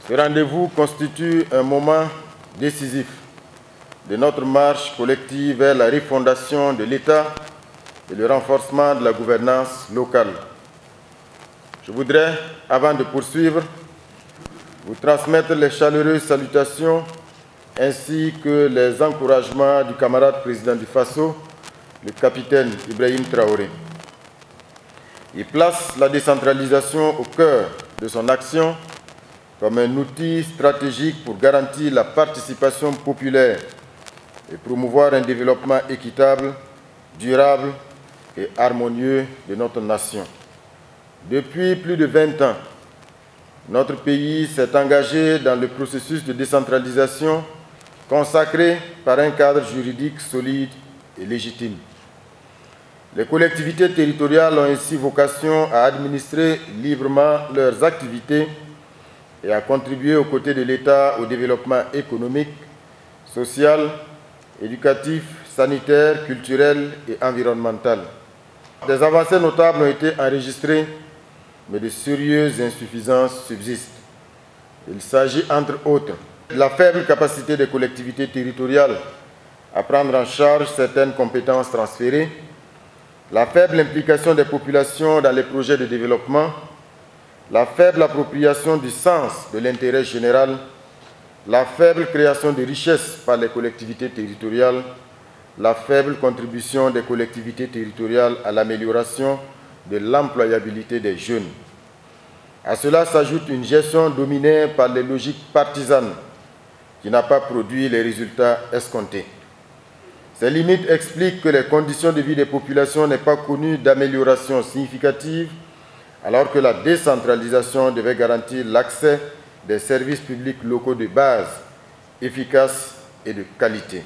Ce rendez-vous constitue un moment décisif de notre marche collective vers la refondation de l'État et le renforcement de la gouvernance locale. Je voudrais, avant de poursuivre, vous transmettre les chaleureuses salutations ainsi que les encouragements du camarade président du Faso, le capitaine Ibrahim Traoré. Il place la décentralisation au cœur de son action comme un outil stratégique pour garantir la participation populaire et promouvoir un développement équitable, durable et harmonieux de notre nation. Depuis plus de 20 ans, notre pays s'est engagé dans le processus de décentralisation consacré par un cadre juridique solide et légitime. Les collectivités territoriales ont ainsi vocation à administrer librement leurs activités et à contribuer aux côtés de l'État au développement économique, social, éducatif, sanitaire, culturel et environnemental. Des avancées notables ont été enregistrées, mais de sérieuses insuffisances subsistent. Il s'agit, entre autres, de la faible capacité des collectivités territoriales à prendre en charge certaines compétences transférées, la faible implication des populations dans les projets de développement, la faible appropriation du sens de l'intérêt général, la faible création de richesses par les collectivités territoriales, la faible contribution des collectivités territoriales à l'amélioration de l'employabilité des jeunes. À cela s'ajoute une gestion dominée par les logiques partisanes qui n'a pas produit les résultats escomptés. Ces limites expliquent que les conditions de vie des populations n'aient pas connu d'amélioration significative alors que la décentralisation devait garantir l'accès des services publics locaux de base, efficaces et de qualité.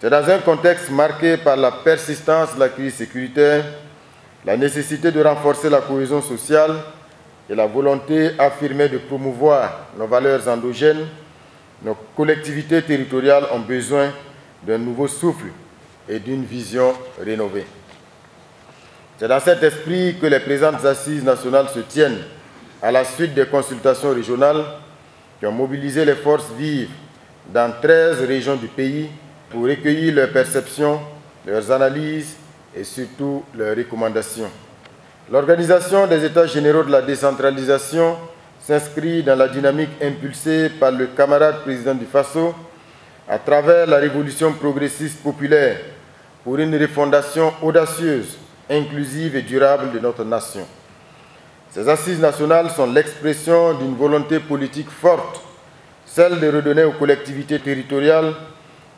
C'est dans un contexte marqué par la persistance de la crise sécuritaire, la nécessité de renforcer la cohésion sociale et la volonté affirmée de promouvoir nos valeurs endogènes, nos collectivités territoriales ont besoin d'un nouveau souffle et d'une vision rénovée. C'est dans cet esprit que les présentes assises nationales se tiennent à la suite des consultations régionales qui ont mobilisé les forces vives dans 13 régions du pays pour recueillir leurs perceptions, leurs analyses et surtout leurs recommandations. L'organisation des États généraux de la décentralisation s'inscrit dans la dynamique impulsée par le camarade président du Faso à travers la révolution progressiste populaire pour une refondation audacieuse, inclusive et durable de notre nation. Ces assises nationales sont l'expression d'une volonté politique forte, celle de redonner aux collectivités territoriales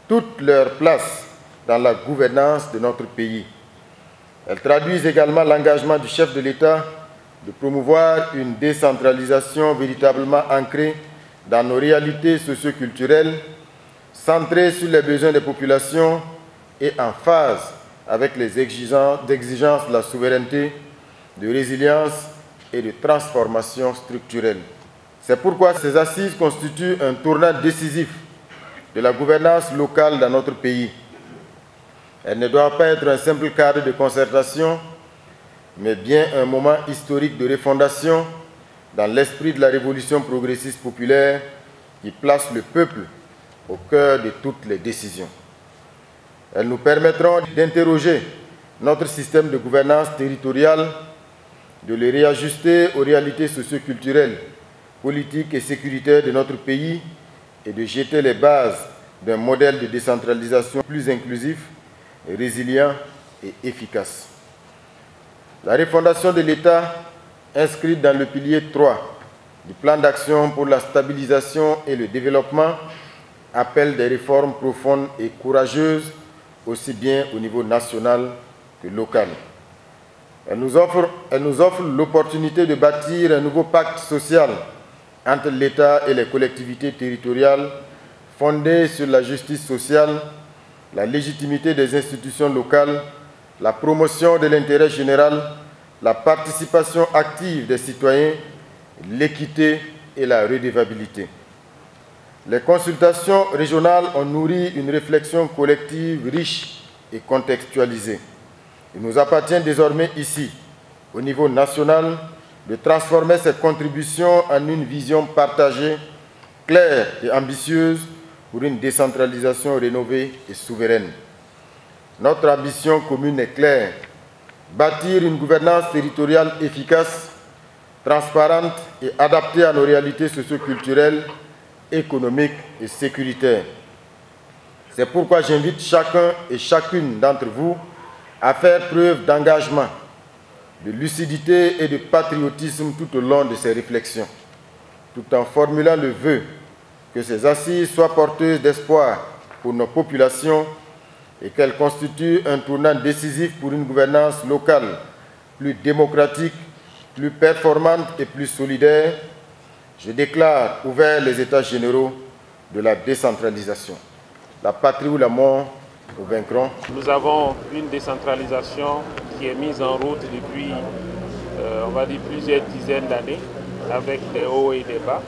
toute leur place dans la gouvernance de notre pays. Elles traduisent également l'engagement du chef de l'État de promouvoir une décentralisation véritablement ancrée dans nos réalités socio-culturelles, centrée sur les besoins des populations et en phase avec les exigences de la souveraineté, de résilience et de transformation structurelle. C'est pourquoi ces assises constituent un tournant décisif de la gouvernance locale dans notre pays. Elle ne doit pas être un simple cadre de concertation, mais bien un moment historique de refondation dans l'esprit de la révolution progressiste populaire qui place le peuple au cœur de toutes les décisions. Elles nous permettront d'interroger notre système de gouvernance territoriale, de le réajuster aux réalités socio-culturelles, politiques et sécuritaires de notre pays et de jeter les bases d'un modèle de décentralisation plus inclusif, résilient et efficace. La refondation de l'État, inscrite dans le pilier 3 du plan d'action pour la stabilisation et le développement, appelle des réformes profondes et courageuses, aussi bien au niveau national que local. Elle nous offre l'opportunité de bâtir un nouveau pacte social entre l'État et les collectivités territoriales, fondé sur la justice sociale, la légitimité des institutions locales, la promotion de l'intérêt général, la participation active des citoyens, l'équité et la redevabilité. Les consultations régionales ont nourri une réflexion collective riche et contextualisée. Il nous appartient désormais ici, au niveau national, de transformer cette contribution en une vision partagée, claire et ambitieuse pour une décentralisation rénovée et souveraine. Notre ambition commune est claire: bâtir une gouvernance territoriale efficace, transparente et adaptée à nos réalités socio-culturelles, économiques et sécuritaires. C'est pourquoi j'invite chacun et chacune d'entre vous à faire preuve d'engagement, de lucidité et de patriotisme tout au long de ces réflexions, tout en formulant le vœu que ces assises soient porteuses d'espoir pour nos populations et qu'elles constituent un tournant décisif pour une gouvernance locale plus démocratique, plus performante et plus solidaire. Je déclare ouverts les États généraux de la décentralisation. La patrie ou la mort, nous vaincrons. Nous avons une décentralisation qui est mise en route depuis, on va dire, plusieurs dizaines d'années, avec des hauts et des bas.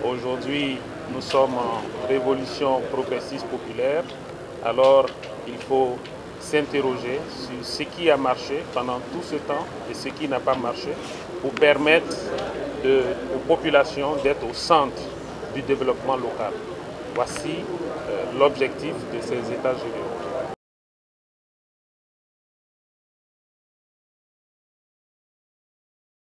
Aujourd'hui, nous sommes en révolution progressiste populaire. Alors, il faut s'interroger sur ce qui a marché pendant tout ce temps et ce qui n'a pas marché pour permettre aux populations d'être au centre du développement local. Voici l'objectif de ces États généraux.